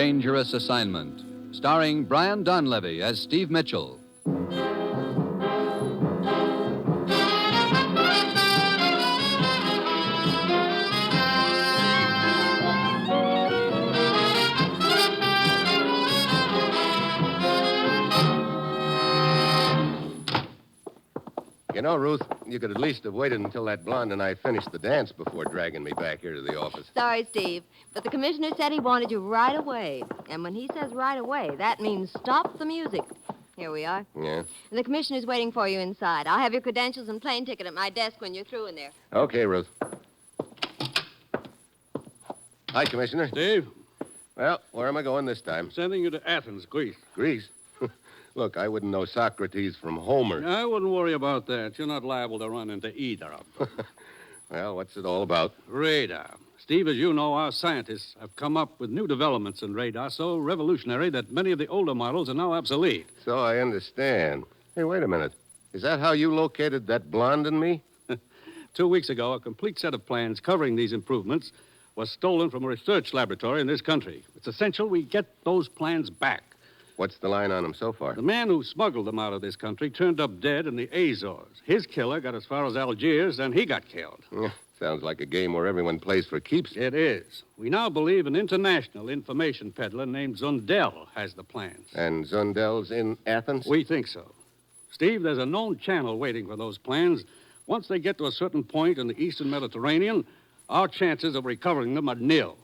Dangerous Assignment, starring Brian Donlevy as Steve Mitchell. You know, Ruth, you could at least have waited until that blonde and I finished the dance before dragging me back here to the office. Sorry, Steve, but the commissioner said he wanted you right away. And when he says right away, that means stop the music. Here we are. Yeah? And the commissioner's waiting for you inside. I'll have your credentials and plane ticket at my desk when you're through in there. Okay, Ruth. Hi, Commissioner. Steve, Well, where am I going this time? sending you to Athens, Greece. Greece? Look, I wouldn't know Socrates from Homer. I wouldn't worry about that. You're not liable to run into either of them. Well, what's it all about? Radar. Steve, as you know, our scientists have come up with new developments in radar so revolutionary that many of the older models are now obsolete. So I understand. Hey, wait a minute. Is that how you located that blonde in me? 2 weeks ago, a complete set of plans covering these improvements was stolen from a research laboratory in this country. It's essential we get those plans back. What's the line on them so far? The man who smuggled them out of this country turned up dead in the Azores. His killer got as far as Algiers, and he got killed. Yeah, sounds like a game where everyone plays for keeps. It is. We now believe an international information peddler named Zundell has the plans. And Zundell's in Athens? We think so. Steve, there's a known channel waiting for those plans. Once they get to a certain point in the eastern Mediterranean, our chances of recovering them are nil.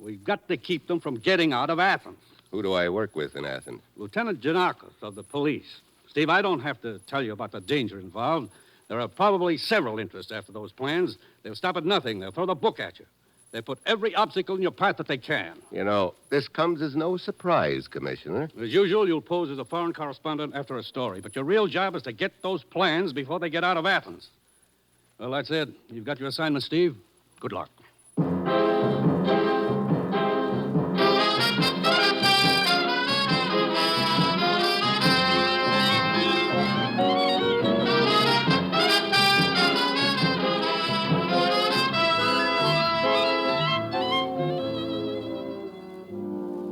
We've got to keep them from getting out of Athens. Who do I work with in Athens? Lieutenant Janakos of the police. Steve, I don't have to tell you about the danger involved. There are probably several interests after those plans. They'll stop at nothing. They'll throw the book at you. They put every obstacle in your path that they can. You know, this comes as no surprise, Commissioner. As usual, you'll pose as a foreign correspondent after a story, but your real job is to get those plans before they get out of Athens. Well, that's it. You've got your assignment, Steve. Good luck.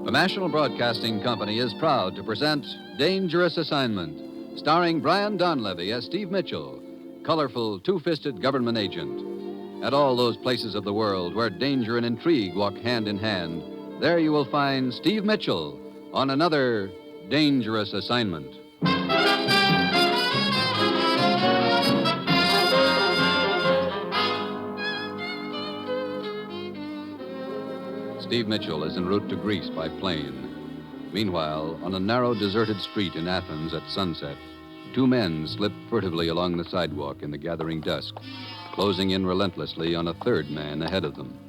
The National Broadcasting Company is proud to present Dangerous Assignment, starring Brian Donlevy as Steve Mitchell, colorful, two-fisted government agent. At all those places of the world where danger and intrigue walk hand in hand, there you will find Steve Mitchell on another Dangerous Assignment. Steve Mitchell is en route to Greece by plane. Meanwhile, on a narrow, deserted street in Athens at sunset, two men slip furtively along the sidewalk in the gathering dusk, closing in relentlessly on a third man ahead of them.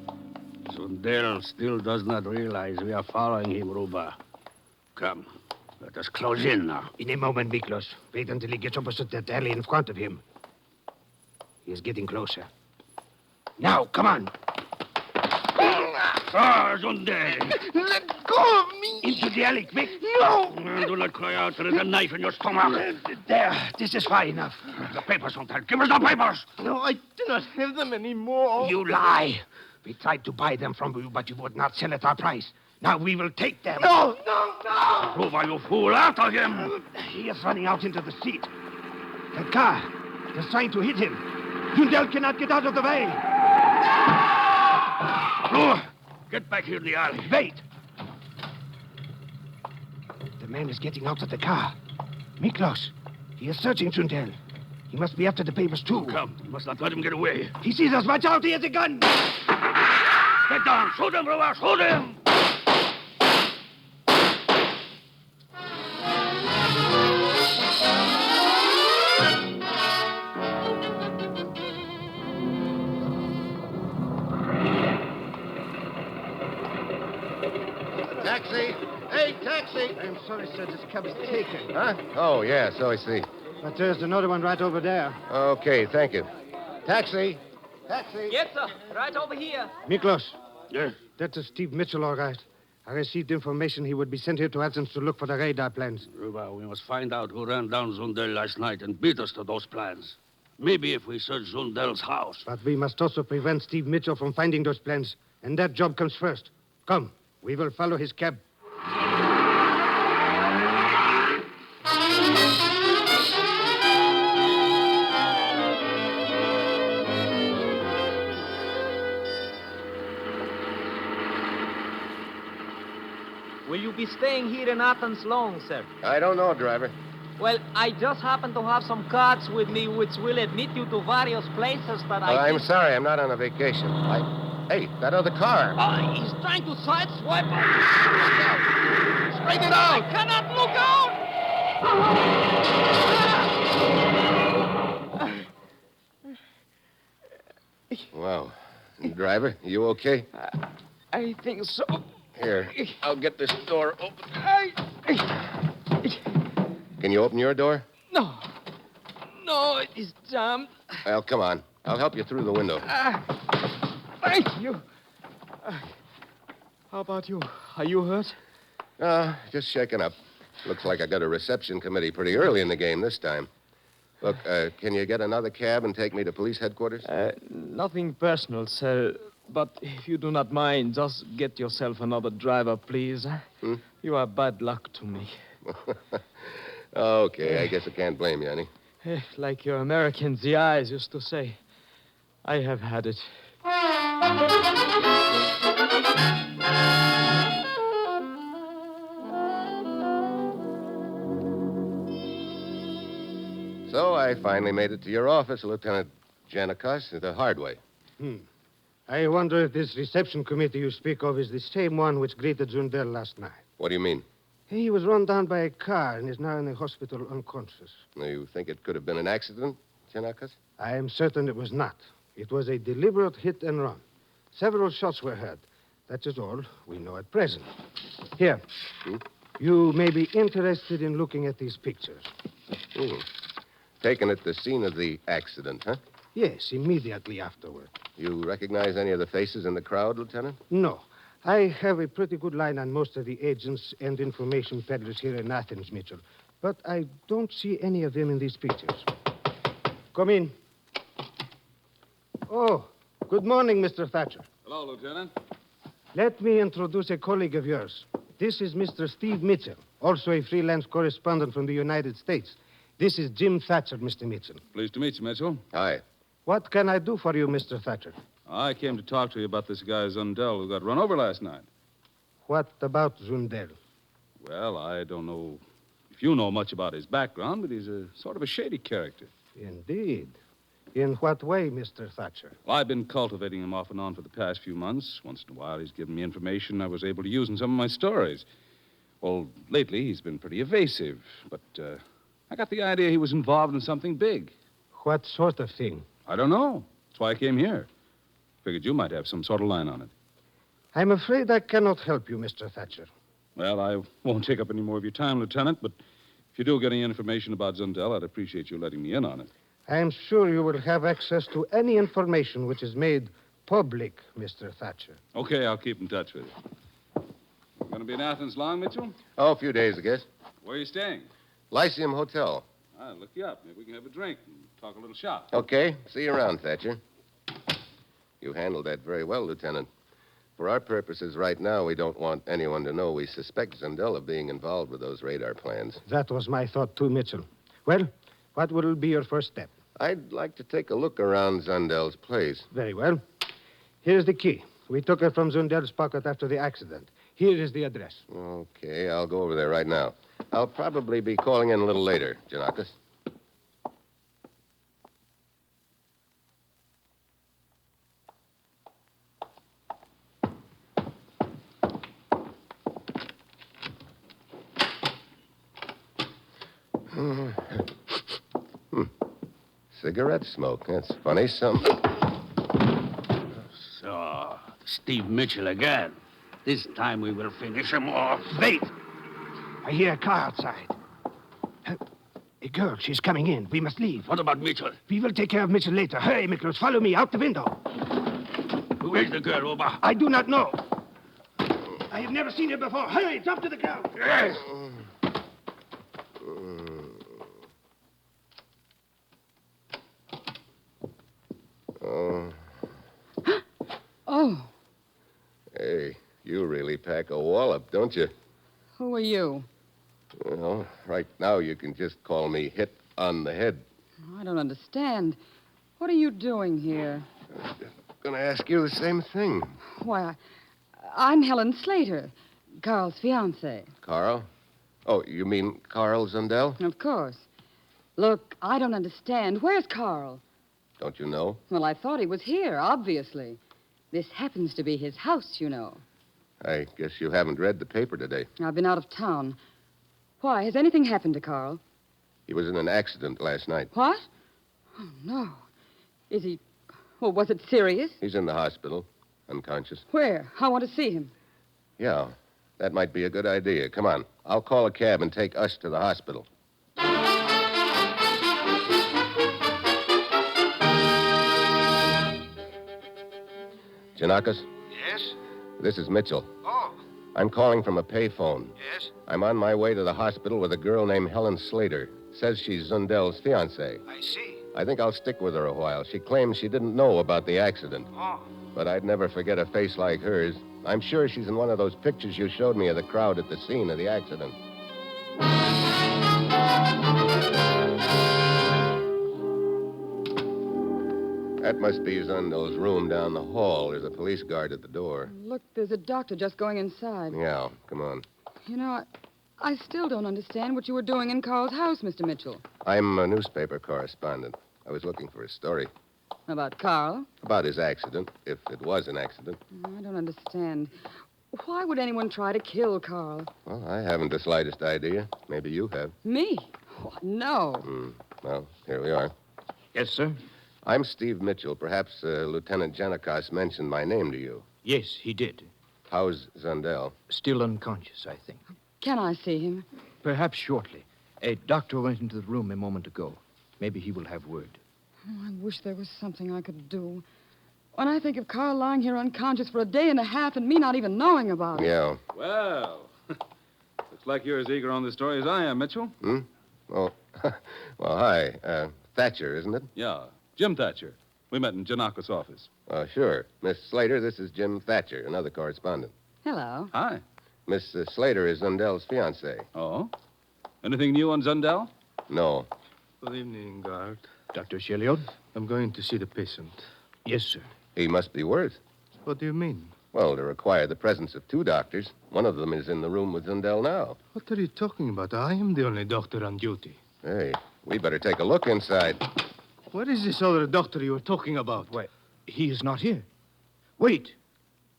Zundell still does not realize we are following him, Ruba. Come, let us close in now. In a moment, Miklos. Wait until he gets opposite that alley in front of him. He is getting closer. Now, come on. Zundell! Let go of me! Into the alley, quick. No! Do not cry out. There is a knife in your stomach. There. This is far enough. The papers, Zundell. Give us the papers! No, I do not have them anymore. You lie. We tried to buy them from you, but you would not sell at our price. Now we will take them. No! Ruba, you fool. After him! He is running out into the street. The car is trying to hit him. Zundell cannot get out of the way. Ruba, get back here in the alley. Wait. The man is getting out of the car. Miklos, he is searching Zundell. He must be after the papers, too. Come, you must not let him get away. He sees us. Watch out, he has a gun. Get down. Shoot him, Ruba. Shoot him. Taxi! Hey, taxi! I'm sorry, sir. This cab is taken. Huh? Oh, yeah, so I see. But there's another one right over there. Okay, thank you. Taxi! Taxi! Yes, sir. Right over here. Miklos. Yes? That's Steve Mitchell, all right. I received information he would be sent here to Athens to look for the radar plans. Ruba, we must find out who ran down Zundell last night and beat us to those plans. Maybe if we search Zundell's house. But we must also prevent Steve Mitchell from finding those plans. And that job comes first. Come, we will follow his cab Will you be staying here in Athens long, sir? I don't know, driver. Well, I just happen to have some cards with me which will admit you to various places that I'm sorry, I'm not on a vacation. Hey, that other car. He's trying to sideswipe us. Look out! Straighten it out! I cannot look out! Wow. Driver, you okay? I think so. Here, I'll get this door open. Can you open your door? No, it is jammed. Well, come on. I'll help you through the window. Thank you. How about you? Are you hurt? Just shaken up. Looks like I got a reception committee pretty early in the game this time. Look, can you get another cab and take me to police headquarters? Nothing personal, sir. But if you do not mind, just get yourself another driver, please. You are bad luck to me. Okay, I guess I can't blame you, honey. Like your American GIs used to say. I have had it. So I finally made it to your office, Lieutenant Janikos, the hard way. I wonder if this reception committee you speak of is the same one which greeted Zundell last night. What do you mean? He was run down by a car and is now in the hospital unconscious. You think it could have been an accident, Janikos? I am certain it was not. It was a deliberate hit and run. Several shots were heard. That is all we know at present. Here. You may be interested in looking at these pictures. Taken at the scene of the accident, huh? Yes, immediately afterward. You recognize any of the faces in the crowd, Lieutenant? No. I have a pretty good line on most of the agents and information peddlers here in Athens, Mitchell. But I don't see any of them in these pictures. Come in. Oh, good morning, Mr. Thatcher. Hello, Lieutenant. Let me introduce a colleague of yours. This is Mr. Steve Mitchell, also a freelance correspondent from the United States. This is Jim Thatcher, Mr. Mitchell. Pleased to meet you, Mitchell. Hi. What can I do for you, Mr. Thatcher? I came to talk to you about this guy Zundell who got run over last night. What about Zundell? Well, I don't know if you know much about his background, but he's a sort of a shady character. Indeed. In what way, Mr. Thatcher? Well, I've been cultivating him off and on for the past few months. Once in a while, he's given me information I was able to use in some of my stories. Well, lately, he's been pretty evasive, but I got the idea he was involved in something big. What sort of thing? I don't know. That's why I came here. Figured you might have some sort of line on it. I'm afraid I cannot help you, Mr. Thatcher. Well, I won't take up any more of your time, Lieutenant, but if you do get any information about Zundell, I'd appreciate you letting me in on it. I am sure you will have access to any information which is made public, Mr. Thatcher. Okay, I'll keep in touch with you. Going to be in Athens long, Mitchell? Oh, a few days, I guess. Where are you staying? Lyceum Hotel. I'll look you up. Maybe we can have a drink and talk a little shop. Okay. See you around, Thatcher. You handled that very well, Lieutenant. For our purposes right now, we don't want anyone to know we suspect Zundell of being involved with those radar plans. That was my thought, too, Mitchell. Well, what will be your first step? I'd like to take a look around Zundell's place. Very well. Here's the key. We took it from Zundell's pocket after the accident. Here is the address. Okay, I'll go over there right now. I'll probably be calling in a little later, Janakis. Cigarette smoke. That's funny. So, Steve Mitchell again. This time we will finish him off. Wait! I hear a car outside. A girl, she's coming in. We must leave. What about Mitchell? We will take care of Mitchell later. Hurry, Miklos, follow me out the window. Who is the girl, Oba? I do not know. I have never seen her before. Hurry, drop to the ground. Yes. Oh, Hey, you really pack a wallop, don't you? who are you? Well, right now you can just call me Hit on the Head. I don't understand. What are you doing here? Gonna ask you the same thing. Why, I'm Helen Slater. Carl's fiancée. Carl? Oh, you mean Carl Zundell? Of course. Look, I don't understand. Where's Carl? Don't you know? Well, I thought he was here, obviously. This happens to be his house, you know. I guess you haven't read the paper today. I've been out of town. Why? Has anything happened to Carl? He was in an accident last night. What? Oh, no. Is he... Well, was it serious? He's in the hospital, unconscious. Where? I want to see him. Yeah, that might be a good idea. Come on. I'll call a cab and take us to the hospital. Janakis? Yes? This is Mitchell. Oh, I'm calling from a payphone. yes? I'm on my way to the hospital with a girl named Helen Slater. Says she's Zundell's fiancée. I see. I think I'll stick with her a while. She claims she didn't know about the accident. Oh, But I'd never forget a face like hers. I'm sure she's in one of those pictures you showed me of the crowd at the scene of the accident. That must be Zundell's room down the hall. There's a police guard at the door. Look, there's a doctor just going inside. Yeah, come on. You know, I still don't understand what you were doing in Carl's house, Mr. Mitchell. I'm a newspaper correspondent. I was looking for a story About Carl? about his accident, if it was an accident. I don't understand. Why would anyone try to kill Carl? Well, I haven't the slightest idea. Maybe you have. Me? What? No. Well, here we are. yes, sir? I'm Steve Mitchell. Perhaps Lieutenant Janikos mentioned my name to you. Yes, he did. How's Zundell? Still unconscious, I think. Can I see him? Perhaps shortly. A doctor went into the room a moment ago. Maybe he will have word. Oh, I wish there was something I could do. When I think of Carl lying here unconscious for a day and a half and me not even knowing about it. Yeah. Well, looks like you're as eager on this story as I am, Mitchell. Oh, well, hi. Thatcher, isn't it? Yeah, Jim Thatcher. We met in Janakos' office. Sure. Miss Slater, this is Jim Thatcher, another correspondent. Hello. Hi. Miss Slater is Zundell's fiancée. Oh? Anything new on Zundell? No. Good evening, guard. Dr. Sheliot? I'm going to see the patient. Yes, sir. He must be worse. What do you mean? Well, to require the presence of two doctors. One of them is in the room with Zundell now. What are you talking about? I am the only doctor on duty. Hey, we better take a look inside. What is this other doctor you were talking about? Why, he is not here. Wait.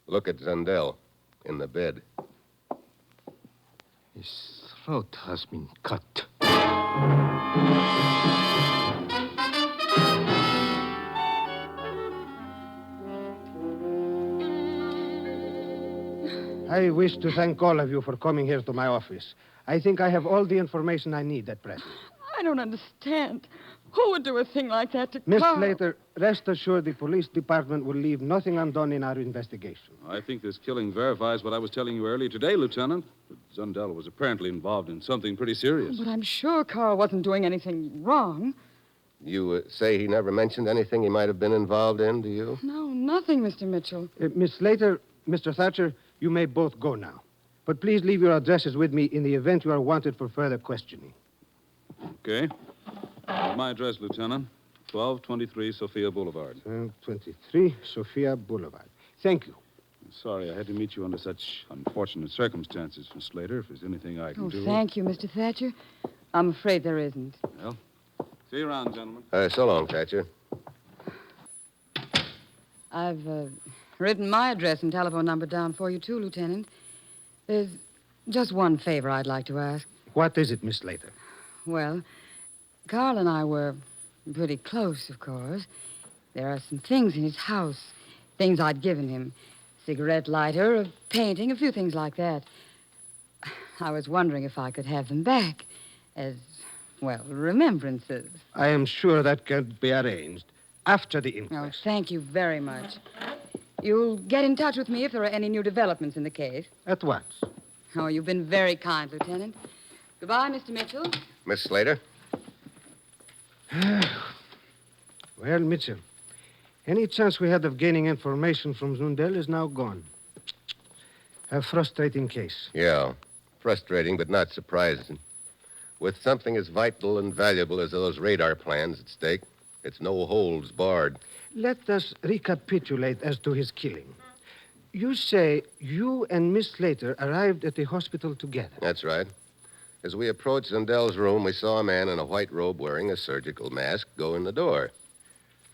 Look at Zundell in the bed. His throat has been cut. I wish to thank all of you for coming here to my office. I think I have all the information I need at present. I don't understand. Who would do a thing like that to Miss Carl? Slater, rest assured the police department will leave nothing undone in our investigation. I think this killing verifies what I was telling you earlier today, Lieutenant. That Zundell was apparently involved in something pretty serious. But I'm sure Carl wasn't doing anything wrong. You say he never mentioned anything he might have been involved in, do you? No, nothing, Mr. Mitchell. Miss Slater, Mr. Thatcher, you may both go now. But please leave your addresses with me in the event you are wanted for further questioning. Okay. Here's my address, Lieutenant. 1223 Sophia Boulevard. 23 Sophia Boulevard. Thank you. Sorry I had to meet you under such unfortunate circumstances, Miss Slater. If there's anything I can Oh, do. thank you, Mr. Thatcher. I'm afraid there isn't. Well, see you around, gentlemen. So long, Thatcher. I've written my address and telephone number down for you, too, Lieutenant. There's just one favor I'd like to ask. What is it, Miss Slater? Well, Carl and I were pretty close, of course. There are some things in his house, things I'd given him. Cigarette lighter, a painting, a few things like that. I was wondering if I could have them back as, well, remembrances. I am sure that can be arranged after the Oh, inquest. thank you very much. You'll get in touch with me if there are any new developments in the case. At once. Oh, you've been very kind, Lieutenant. Goodbye, Mr. Mitchell. Miss Slater? Well, Mitchell, any chance we had of gaining information from Zundell is now gone. A frustrating case. Yeah. Frustrating, but not surprising. With something as vital and valuable as those radar plans at stake, it's no holds barred. Let us recapitulate as to his killing. You say you and Miss Slater arrived at the hospital together. That's right. As we approached Zundell's room, we saw a man in a white robe wearing a surgical mask go in the door.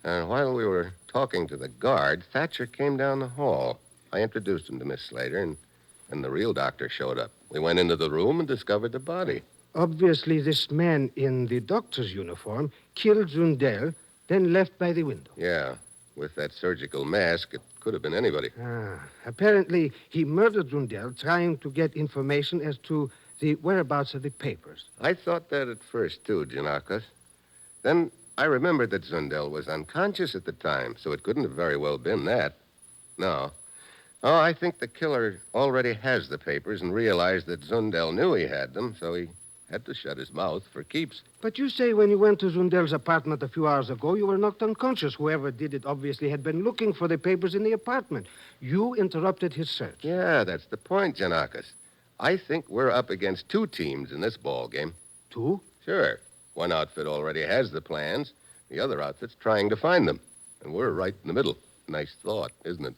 And while we were talking to the guard, Thatcher came down the hall. I introduced him to Miss Slater, and the real doctor showed up. We went into the room and discovered the body. Obviously, this man in the doctor's uniform killed Zundell, then left by the window. Yeah. With that surgical mask, it could have been anybody. Apparently, he murdered Zundell trying to get information as to the whereabouts of the papers. I thought that at first, too, Giannakos. Then I remembered that Zundell was unconscious at the time, so it couldn't have very well been that. No. Oh, I think the killer already has the papers and realized that Zundell knew he had them, so he had to shut his mouth for keeps. But you say when you went to Zundell's apartment a few hours ago, you were knocked unconscious. Whoever did it obviously had been looking for the papers in the apartment. You interrupted his search. Yeah, that's the point, Giannakos. I think we're up against two teams in this ball game. Two? Sure. One outfit already has the plans. The other outfit's trying to find them. And we're right in the middle. Nice thought, isn't it?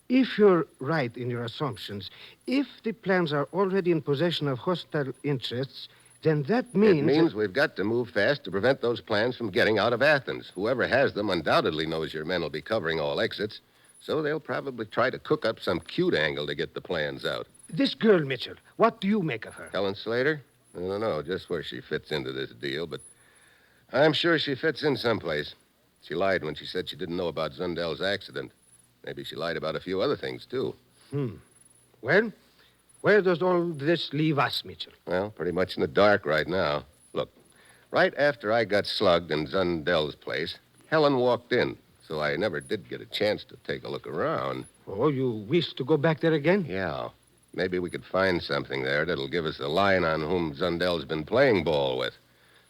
If you're right in your assumptions, if the plans are already in possession of hostile interests, then that means... It means we've got to move fast to prevent those plans from getting out of Athens. Whoever has them undoubtedly knows your men will be covering all exits, so they'll probably try to cook up some cute angle to get the plans out. This girl, Mitchell, what do you make of her? Helen Slater? I don't know just where she fits into this deal, but I'm sure she fits in someplace. She lied when she said she didn't know about Zundell's accident. Maybe she lied about a few other things, too. Well, where does all this leave us, Mitchell? Well, pretty much in the dark right now. Look, right after I got slugged in Zundell's place, Helen walked in, so I never did get a chance to take a look around. Oh, you wish to go back there again? Yeah. Maybe we could find something there that'll give us a line on whom Zundell's been playing ball with.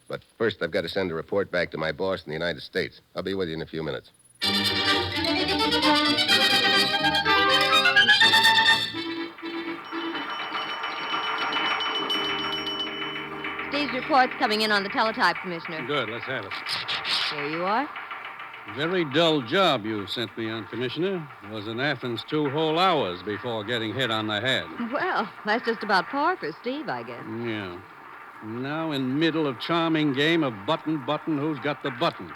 But first, I've got to send a report back to my boss in the United States. I'll be with you in a few minutes. Steve's report's coming in on the teletype, Commissioner. Good, let's have it. Here you are. Very dull job you sent me on, Commissioner. Was in Athens 2 whole hours before getting hit on the head. Well, that's just about par for Steve, I guess. Yeah. Now in middle of charming game of button, who's got the button?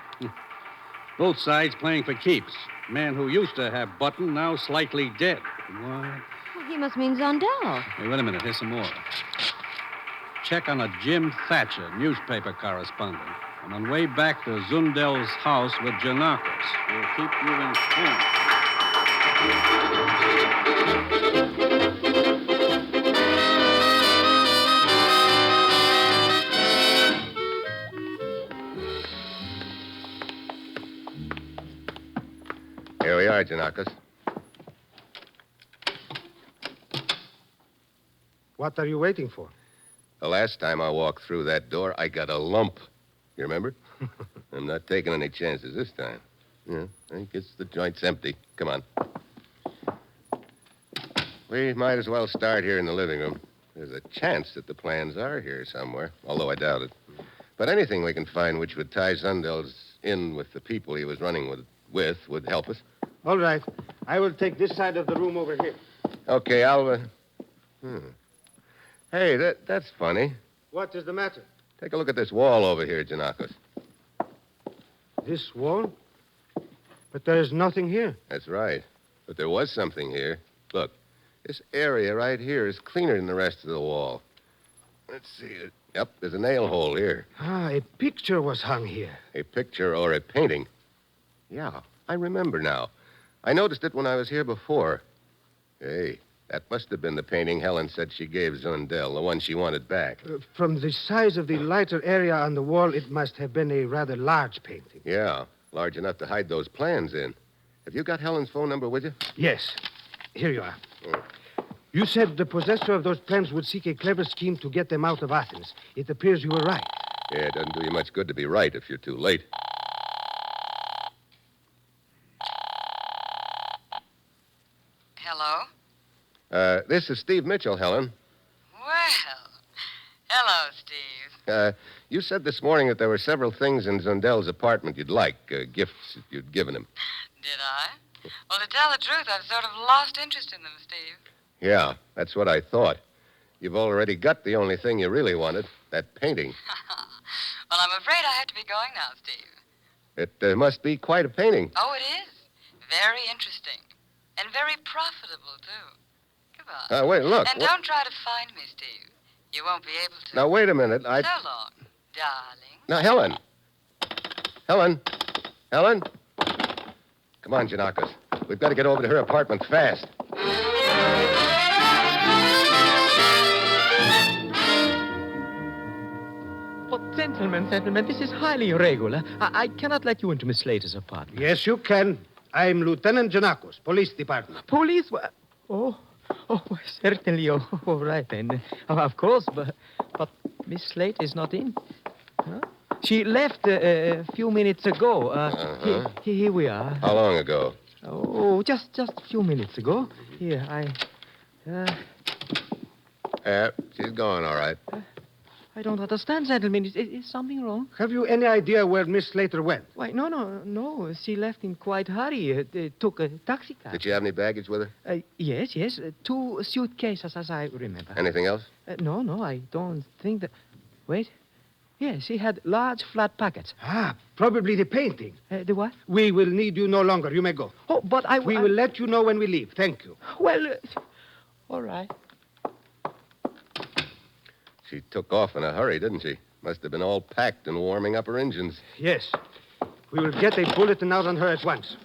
Both sides playing for keeps. Man who used to have button, now slightly dead. What? Well, he must mean Zundell. Hey, wait a minute. Here's some more. Check on a Jim Thatcher, newspaper correspondent. I'm on way back to Zundell's house with Giannakos. We'll keep you informed. Here we are, Giannakos. What are you waiting for? The last time I walked through that door, I got a lump. You remember? I'm not taking any chances this time. Yeah, I guess the joint's empty. Come on. We might as well start here in the living room. There's a chance that the plans are here somewhere, although I doubt it. But anything we can find which would tie Zundell's in with the people he was running with would help us. All right. I will take this side of the room over here. Okay, I'll... Hey, that's funny. What is the matter? Take a look at this wall over here, Giannakos. This wall? But there is nothing here. That's right. But there was something here. Look, this area right here is cleaner than the rest of the wall. Let's see. Yep, there's a nail hole here. A picture was hung here. A picture or a painting? Yeah, I remember now. I noticed it when I was here before. Hey, that must have been the painting Helen said she gave Zundell, the one she wanted back. From the size of the lighter area on the wall, it must have been a rather large painting. Yeah, large enough to hide those plans in. Have you got Helen's phone number with you? Yes. Here you are. You said the possessor of those plans would seek a clever scheme to get them out of Athens. It appears you were right. Yeah, it doesn't do you much good to be right if you're too late. Hello? This is Steve Mitchell, Helen. Well, hello, Steve. You said this morning that there were several things in Zundell's apartment you'd like, gifts you'd given him. Did I? Well, to tell the truth, I've sort of lost interest in them, Steve. Yeah, that's what I thought. You've already got the only thing you really wanted, that painting. Well, I'm afraid I have to be going now, Steve. It must be quite a painting. Oh, it is. Very interesting. And very profitable, too. Goodbye. Wait, look. And don't try to find me, Steve. You won't be able to. Now, wait a minute. So long, darling. Now, Helen. Helen. Helen. Come on, Janakos. We've got to get over to her apartment fast. Oh, gentlemen, this is highly irregular. I cannot let you into Miss Slater's apartment. Yes, you can. I'm Lieutenant Janakos, Police Department. Police? Oh, certainly. Oh, all right, then. Of course, but Miss Slater is not in. Huh? She left a few minutes ago. Here we are. How long ago? Oh, just a few minutes ago. Here, She's gone, all right. I don't understand, gentlemen. Is something wrong? Have you any idea where Miss Slater went? Why, no. She left in quite a hurry. Took a taxi cab. Did she have any baggage with her? Yes. 2 suitcases, as I remember. Anything else? No, I don't think that... Wait. Yes, she had large flat packets. Probably the painting. The what? We will need you no longer. You may go. Oh, but We will let you know when we leave. Thank you. Well, all right. She took off in a hurry, didn't she? Must have been all packed and warming up her engines. Yes. We will get a bulletin out on her at once.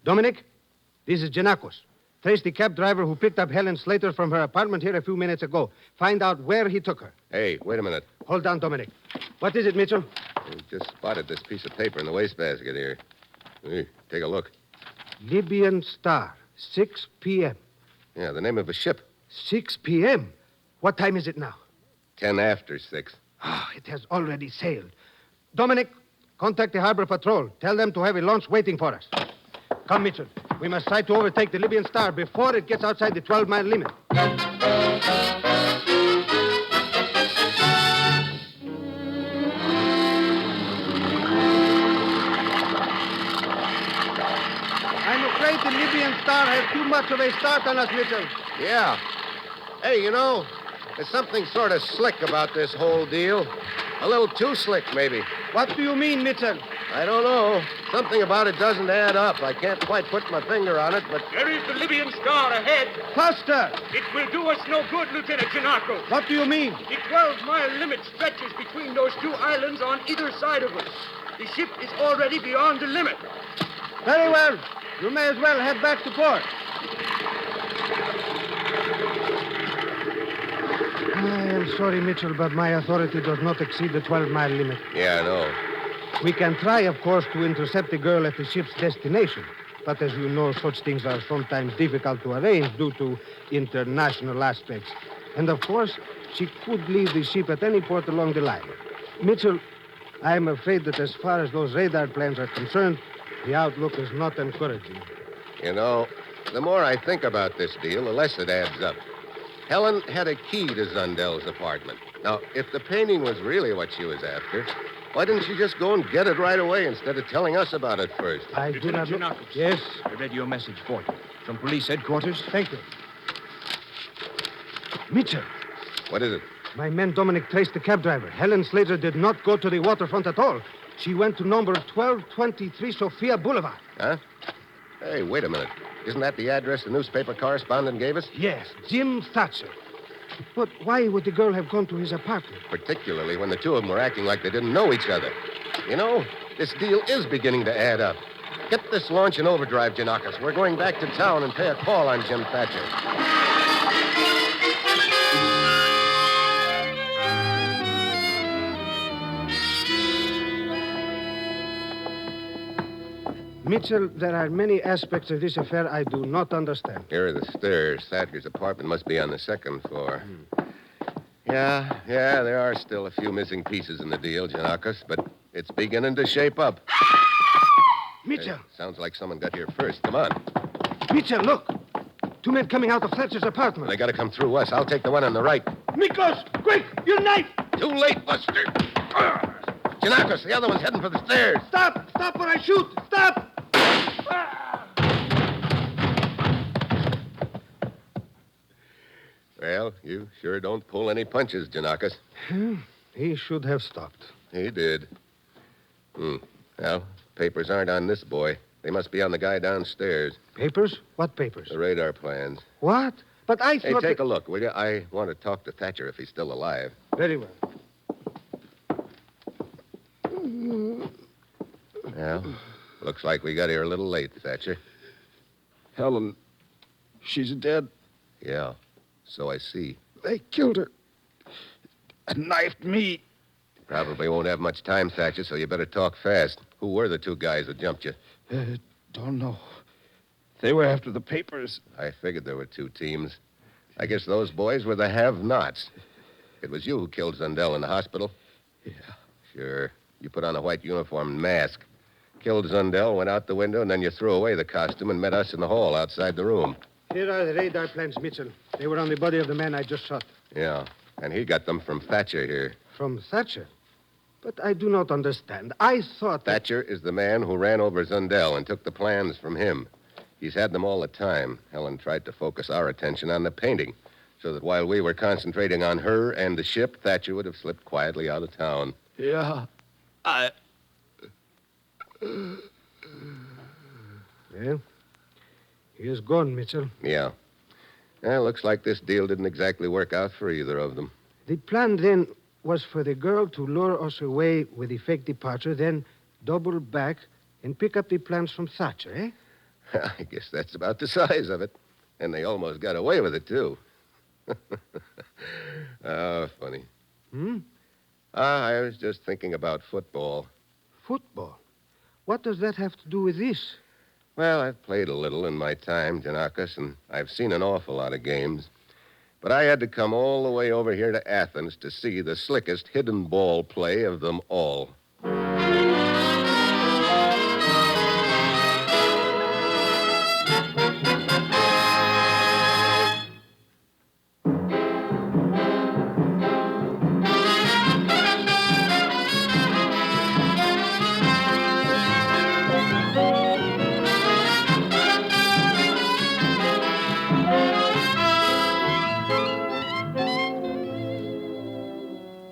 Dominic, this is Janakos. Trace the cab driver who picked up Helen Slater from her apartment here a few minutes ago. Find out where he took her. Hey, wait a minute. Hold on, Dominic. What is it, Mitchell? We just spotted this piece of paper in the wastebasket here. Hey, take a look. Libyan Star, 6 p.m. Yeah, the name of a ship. 6 p.m.? What time is it now? 10 after 6. It has already sailed. Dominic, contact the harbor patrol. Tell them to have a launch waiting for us. Come, Mitchell. We must try to overtake the Libyan Star before it gets outside the 12-mile limit. I'm afraid the Libyan Star has too much of a start on us, Mitchell. Yeah. Hey, there's something sort of slick about this whole deal. A little too slick, maybe. What do you mean, Mitchell? I don't know. Something about it doesn't add up. I can't quite put my finger on it, but... There is the Libyan Star ahead. Faster! It will do us no good, Lieutenant Janakos. What do you mean? The 12-mile limit stretches between those 2 islands on either side of us. The ship is already beyond the limit. Very well. You may as well head back to port. I am sorry, Mitchell, but my authority does not exceed the 12-mile limit. Yeah, I know. We can try, of course, to intercept the girl at the ship's destination. But as you know, such things are sometimes difficult to arrange due to international aspects. And, of course, she could leave the ship at any port along the line. Mitchell, I am afraid that as far as those radar plans are concerned, the outlook is not encouraging. The more I think about this deal, the less it adds up. Helen had a key to Zundell's apartment. Now, if the painting was really what she was after, why didn't she just go and get it right away instead of telling us about it first? I do not know. Janakos. Yes? I read your message for you. From police headquarters? Thank you. Mitchell, What is it? my man Dominic traced the cab driver. Helen Slater did not go to the waterfront at all. She went to number 1223 Sophia Boulevard. Huh? Hey, wait a minute. Isn't that the address the newspaper correspondent gave us? Yes, Jim Thatcher. But why would the girl have gone to his apartment? Particularly when the two of them were acting like they didn't know each other. This deal is beginning to add up. Get this launch in overdrive, Janakos. We're going back to town and pay a call on Jim Thatcher. Mitchell, there are many aspects of this affair I do not understand. Here are the stairs. Thatcher's apartment must be on the 2nd floor. Yeah, there are still a few missing pieces in the deal, Janakos, but it's beginning to shape up. Mitchell! Sounds like someone got here first. Come on. Mitchell, look! 2 men coming out of Thatcher's apartment. They gotta come through us. I'll take the one on the right. Miklos! Quick! Your knife! Too late, Buster. Janakos, the other one's heading for the stairs. Stop! Stop or I shoot! Stop! Well, you sure don't pull any punches, Janakis. He should have stopped. He did. Well, papers aren't on this boy. They must be on the guy downstairs. Papers? What papers? The radar plans. What? But I Hey, thought... take a look, will you? I want to talk to Thatcher if he's still alive. Very well. Well, looks like we got here a little late, Thatcher. Helen, she's dead. Yeah, so I see. They killed her. And knifed me. Probably won't have much time, Thatcher, so you better talk fast. Who were the two guys that jumped you? Don't know. They were after the papers. I figured there were two teams. I guess those boys were the have-nots. It was you who killed Zundell in the hospital? Yeah. Sure. You put on a white uniform and mask. Killed Zundell, went out the window, and then you threw away the costume and met us in the hall outside the room. Here are the radar plans, Mitchell. They were on the body of the man I just shot. Yeah, and he got them from Thatcher here. From Thatcher? But I do not understand. I thought that... Thatcher is the man who ran over Zundell and took the plans from him. He's had them all the time. Helen tried to focus our attention on the painting, so that while we were concentrating on her and the ship, Thatcher would have slipped quietly out of town. Yeah. Well, he is gone, Mitchell. Yeah. Well, looks like this deal didn't exactly work out for either of them. The plan then was for the girl to lure us away with a fake departure, then double back and pick up the plans from Thatcher, eh? I guess that's about the size of it. And they almost got away with it, too. Oh, funny. I was just thinking about football. Football? What does that have to do with this? Well, I've played a little in my time, Janakis, and I've seen an awful lot of games. But I had to come all the way over here to Athens to see the slickest hidden ball play of them all.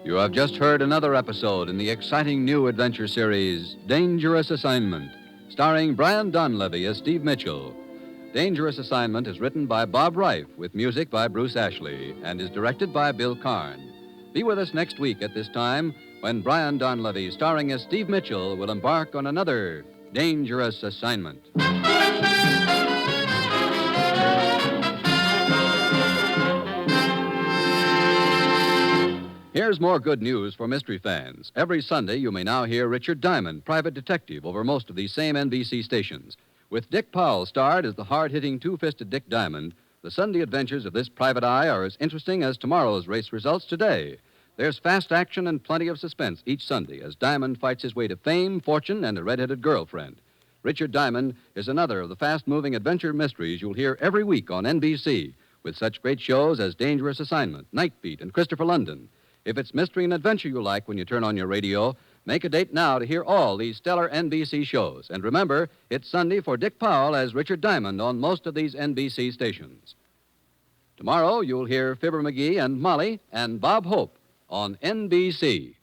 You have just heard another episode in the exciting new adventure series, Dangerous Assignment, starring Brian Donlevy as Steve Mitchell. Dangerous Assignment is written by Bob Reif with music by Bruce Ashley and is directed by Bill Karn. Be with us next week at this time when Brian Donlevy, starring as Steve Mitchell, will embark on another Dangerous Assignment. Here's more good news for mystery fans. Every Sunday, you may now hear Richard Diamond, private detective, over most of these same NBC stations. With Dick Powell starred as the hard-hitting two-fisted Dick Diamond, the Sunday adventures of this private eye are as interesting as tomorrow's race results today. There's fast action and plenty of suspense each Sunday as Diamond fights his way to fame, fortune, and a red-headed girlfriend. Richard Diamond is another of the fast-moving adventure mysteries you'll hear every week on NBC, with such great shows as Dangerous Assignment, Night Beat, and Christopher London. If it's mystery and adventure you like when you turn on your radio, make a date now to hear all these stellar NBC shows. And remember, it's Sunday for Dick Powell as Richard Diamond on most of these NBC stations. Tomorrow, you'll hear Fibber McGee and Molly and Bob Hope on NBC.